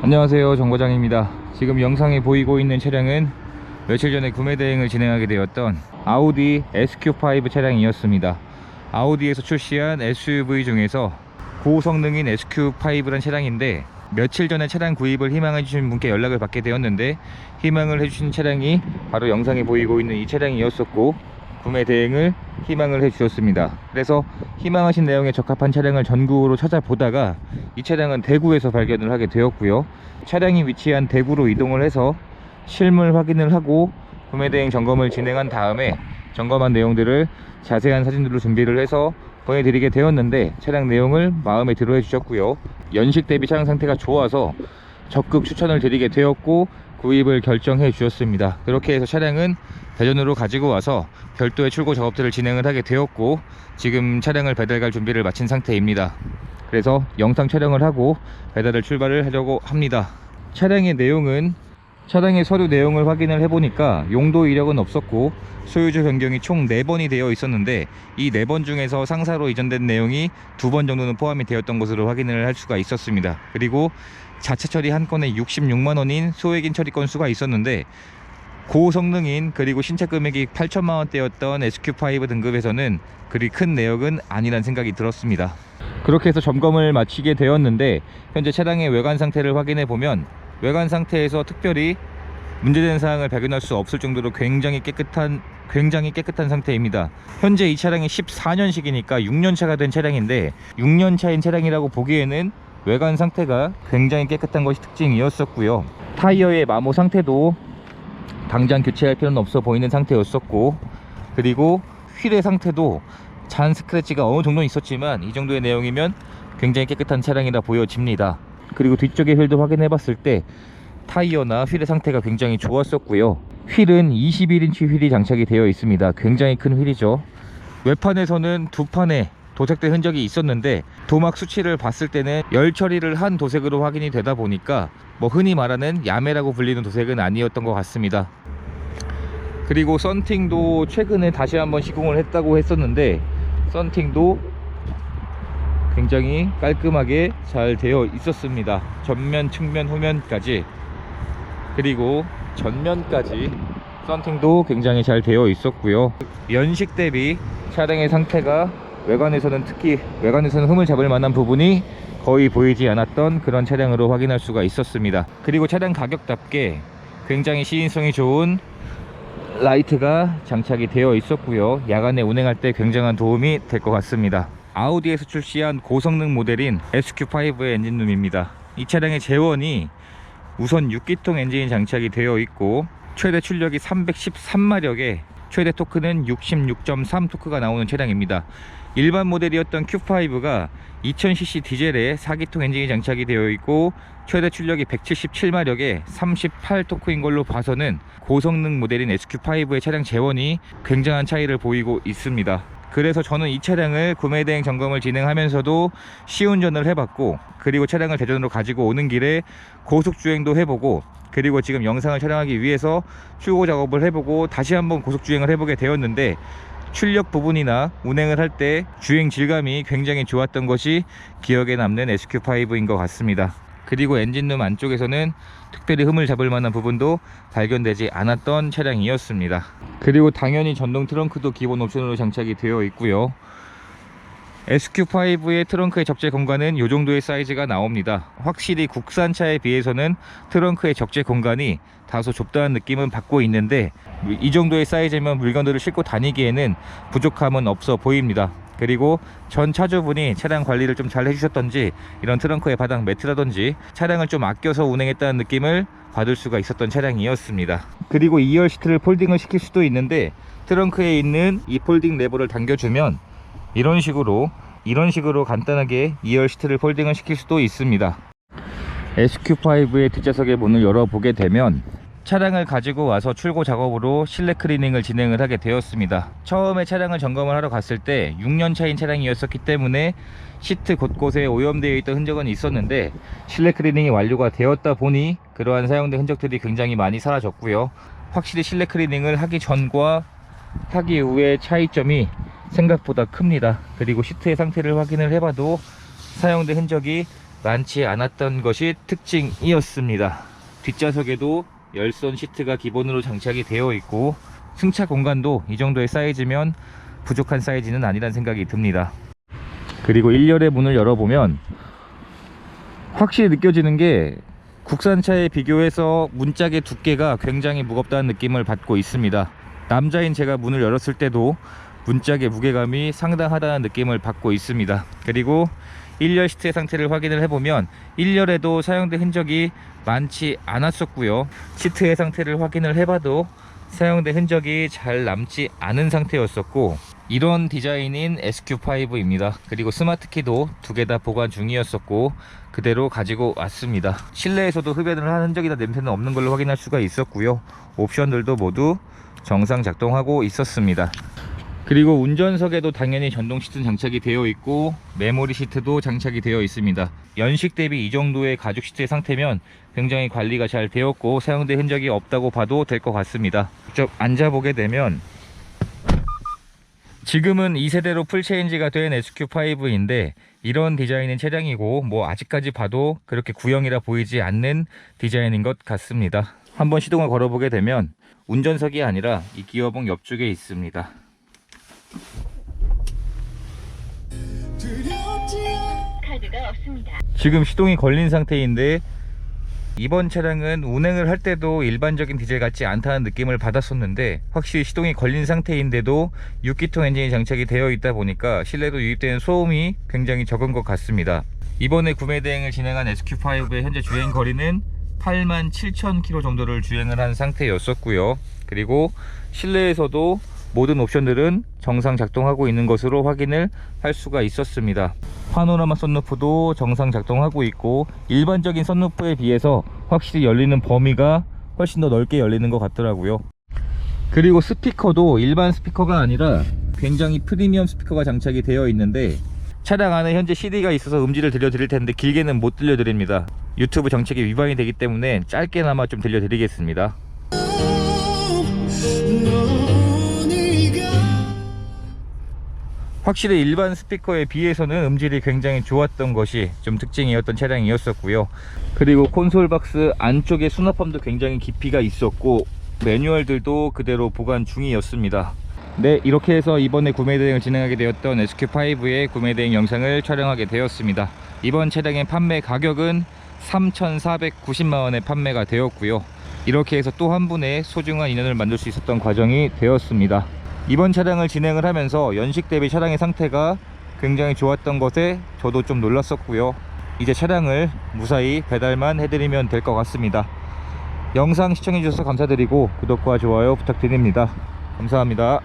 안녕하세요, 정과장입니다. 지금 영상에 보이고 있는 차량은 며칠 전에 구매 대행을 진행하게 되었던 아우디 SQ5 차량이었습니다. 아우디에서 출시한 SUV 중에서 고성능인 SQ5란 차량인데, 며칠 전에 차량 구입을 희망해 주신 분께 연락을 받게 되었는데, 희망을 해주신 차량이 바로 영상에 보이고 있는 이 차량이었었고, 구매 대행을 희망을 해 주셨습니다. 그래서 희망하신 내용에 적합한 차량을 전국으로 찾아보다가 이 차량은 대구에서 발견을 하게 되었고요. 차량이 위치한 대구로 이동을 해서 실물 확인을 하고 구매 대행 점검을 진행한 다음에 점검한 내용들을 자세한 사진들로 준비를 해서 보내드리게 되었는데, 차량 내용을 마음에 들어 해 주셨고요. 연식 대비 차량 상태가 좋아서 적극 추천을 드리게 되었고 구입을 결정해 주셨습니다. 그렇게 해서 차량은 대전으로 가지고 와서 별도의 출고 작업들을 진행을 하게 되었고, 지금 차량을 배달 갈 준비를 마친 상태입니다. 그래서 영상 촬영을 하고 배달을 출발을 하려고 합니다. 차량의 내용은, 차량의 서류 내용을 확인을 해보니까 용도 이력은 없었고 소유주 변경이 총 4번이 되어 있었는데, 이 4번 중에서 상사로 이전된 내용이 2번 정도는 포함이 되었던 것으로 확인을 할 수가 있었습니다. 그리고 자체 처리 한 건에 66만원인 소액인 처리 건수가 있었는데, 고성능인 그리고 신차 금액이 8천만원대였던 SQ5 등급에서는 그리 큰 내역은 아니란 생각이 들었습니다. 그렇게 해서 점검을 마치게 되었는데, 현재 차량의 외관 상태를 확인해 보면 외관 상태에서 특별히 문제되는 사항을 발견할 수 없을 정도로 굉장히 깨끗한 상태입니다. 현재 이 차량이 14년식이니까 6년차가 된 차량인데, 6년차인 차량이라고 보기에는 외관 상태가 굉장히 깨끗한 것이 특징이었었고요. 타이어의 마모 상태도 당장 교체할 필요는 없어 보이는 상태였었고, 그리고 휠의 상태도 잔 스크래치가 어느 정도 있었지만 이 정도의 내용이면 굉장히 깨끗한 차량이라 보여집니다. 그리고 뒤쪽의 휠도 확인해 봤을 때 타이어나 휠의 상태가 굉장히 좋았었고요. 휠은 21인치 휠이 장착이 되어 있습니다. 굉장히 큰 휠이죠. 외판에서는 두 판에 도색된 흔적이 있었는데, 도막 수치를 봤을 때는 열 처리를 한 도색으로 확인이 되다 보니까 흔히 말하는 야매라고 불리는 도색은 아니었던 것 같습니다. 그리고 썬팅도 최근에 다시 한번 시공을 했다고 했었는데, 썬팅도 굉장히 깔끔하게 잘 되어 있었습니다. 전면, 측면, 후면까지, 그리고 전면까지 썬팅도 굉장히 잘 되어 있었고요. 연식 대비 차량의 상태가 특히 외관에서는 흠을 잡을 만한 부분이 거의 보이지 않았던 그런 차량으로 확인할 수가 있었습니다. 그리고 차량 가격답게 굉장히 시인성이 좋은 라이트가 장착이 되어 있었고요. 야간에 운행할 때 굉장한 도움이 될 것 같습니다. 아우디에서 출시한 고성능 모델인 SQ5의 엔진룸입니다. 이 차량의 제원이 우선 6기통 엔진이 장착이 되어 있고, 최대 출력이 313마력에 최대 토크는 66.3 토크가 나오는 차량입니다. 일반 모델이었던 Q5가 2000cc 디젤에 4기통 엔진이 장착이 되어 있고, 최대 출력이 177마력에 38 토크인 걸로 봐서는 고성능 모델인 SQ5의 차량 제원이 굉장한 차이를 보이고 있습니다. 그래서 저는 이 차량을 구매 대행 점검을 진행하면서도 시운전을 해봤고, 그리고 차량을 대전으로 가지고 오는 길에 고속주행도 해보고, 그리고 지금 영상을 촬영하기 위해서 출고 작업을 해보고 다시 한번 고속주행을 해보게 되었는데, 출력 부분이나 운행을 할 때 주행 질감이 굉장히 좋았던 것이 기억에 남는 SQ5인 것 같습니다. 그리고 엔진룸 안쪽에서는 특별히 흠을 잡을 만한 부분도 발견되지 않았던 차량이었습니다. 그리고 당연히 전동 트렁크도 기본 옵션으로 장착이 되어 있고요. SQ5의 트렁크의 적재 공간은 이 정도의 사이즈가 나옵니다. 확실히 국산차에 비해서는 트렁크의 적재 공간이 다소 좁다는 느낌은 받고 있는데, 이 정도의 사이즈면 물건들을 싣고 다니기에는 부족함은 없어 보입니다. 그리고 전 차주분이 차량 관리를 좀 잘 해주셨던지, 이런 트렁크의 바닥 매트라든지 차량을 좀 아껴서 운행했다는 느낌을 받을 수가 있었던 차량이었습니다. 그리고 2열 시트를 폴딩을 시킬 수도 있는데, 트렁크에 있는 이 폴딩 레버를 당겨주면 이런 식으로 간단하게 2열 시트를 폴딩을 시킬 수도 있습니다. SQ5의 뒷좌석의 문을 열어보게 되면 차량을 가지고 와서 출고 작업으로 실내 클리닝을 진행을 하게 되었습니다. 처음에 차량을 점검을 하러 갔을 때 6년차인 차량이었기 때문에 시트 곳곳에 오염되어 있던 흔적은 있었는데, 실내 클리닝이 완료가 되었다 보니 그러한 사용된 흔적들이 굉장히 많이 사라졌고요. 확실히 실내 클리닝을 하기 전과 하기 후의 차이점이 생각보다 큽니다. 그리고 시트의 상태를 확인을 해봐도 사용된 흔적이 많지 않았던 것이 특징이었습니다. 뒷좌석에도 열선 시트가 기본으로 장착이 되어 있고 승차 공간도 이 정도의 사이즈면 부족한 사이즈는 아니란 생각이 듭니다. 그리고 1열의 문을 열어보면 확실히 느껴지는 게 국산차에 비교해서 문짝의 두께가 굉장히 무겁다는 느낌을 받고 있습니다. 남자인 제가 문을 열었을 때도 문짝의 무게감이 상당하다는 느낌을 받고 있습니다. 그리고 1열 시트의 상태를 확인을 해보면 1열에도 사용된 흔적이 많지 않았었고요. 시트의 상태를 확인을 해봐도 사용된 흔적이 잘 남지 않은 상태였었고, 이런 디자인인 SQ5입니다. 그리고 스마트키도 두 개 다 보관 중이었었고 그대로 가지고 왔습니다. 실내에서도 흡연을 한 흔적이나 냄새는 없는 걸로 확인할 수가 있었고요. 옵션들도 모두 정상 작동하고 있었습니다. 그리고 운전석에도 당연히 전동 시트는 장착이 되어 있고 메모리 시트도 장착이 되어 있습니다. 연식 대비 이 정도의 가죽 시트의 상태면 굉장히 관리가 잘 되었고 사용된 흔적이 없다고 봐도 될 것 같습니다. 직접 앉아보게 되면 지금은 2세대로 풀체인지가 된 SQ5인데 이런 디자인인 차량이고 뭐 아직까지 봐도 그렇게 구형이라 보이지 않는 디자인인 것 같습니다. 한번 시동을 걸어보게 되면 운전석이 아니라 이 기어봉 옆쪽에 있습니다. 카드가 없습니다. 지금 시동이 걸린 상태인데 이번 차량은 운행을 할 때도 일반적인 디젤 같지 않다는 느낌을 받았었는데 확실히 시동이 걸린 상태인데도 6기통 엔진이 장착이 되어 있다 보니까 실내로 유입되는 소음이 굉장히 적은 것 같습니다. 이번에 구매 대행을 진행한 SQ5의 현재 주행 거리는 87,000km 정도를 주행을 한 상태였었고요. 그리고 실내에서도 모든 옵션들은 정상 작동하고 있는 것으로 확인을 할 수가 있었습니다. 파노라마 썬루프도 정상 작동하고 있고 일반적인 썬루프에 비해서 확실히 열리는 범위가 훨씬 더 넓게 열리는 것 같더라고요. 그리고 스피커도 일반 스피커가 아니라 굉장히 프리미엄 스피커가 장착이 되어 있는데 차량 안에 현재 CD가 있어서 음질을 들려드릴 텐데 길게는 못 들려드립니다. 유튜브 정책이 위반이 되기 때문에 짧게나마 좀 들려드리겠습니다. 확실히 일반 스피커에 비해서는 음질이 굉장히 좋았던 것이 좀 특징이었던 차량이었었고요. 그리고 콘솔 박스 안쪽에 수납함도 굉장히 깊이가 있었고 매뉴얼들도 그대로 보관 중이었습니다. 네, 이렇게 해서 이번에 구매 대행을 진행하게 되었던 SQ5의 구매 대행 영상을 촬영하게 되었습니다. 이번 차량의 판매 가격은 3,490만원에 판매가 되었고요. 이렇게 해서 또 한 분의 소중한 인연을 만들 수 있었던 과정이 되었습니다. 이번 차량을 진행을 하면서 연식 대비 차량의 상태가 굉장히 좋았던 것에 저도 좀 놀랐었고요. 이제 차량을 무사히 배달만 해드리면 될 것 같습니다. 영상 시청해 주셔서 감사드리고 구독과 좋아요 부탁드립니다. 감사합니다.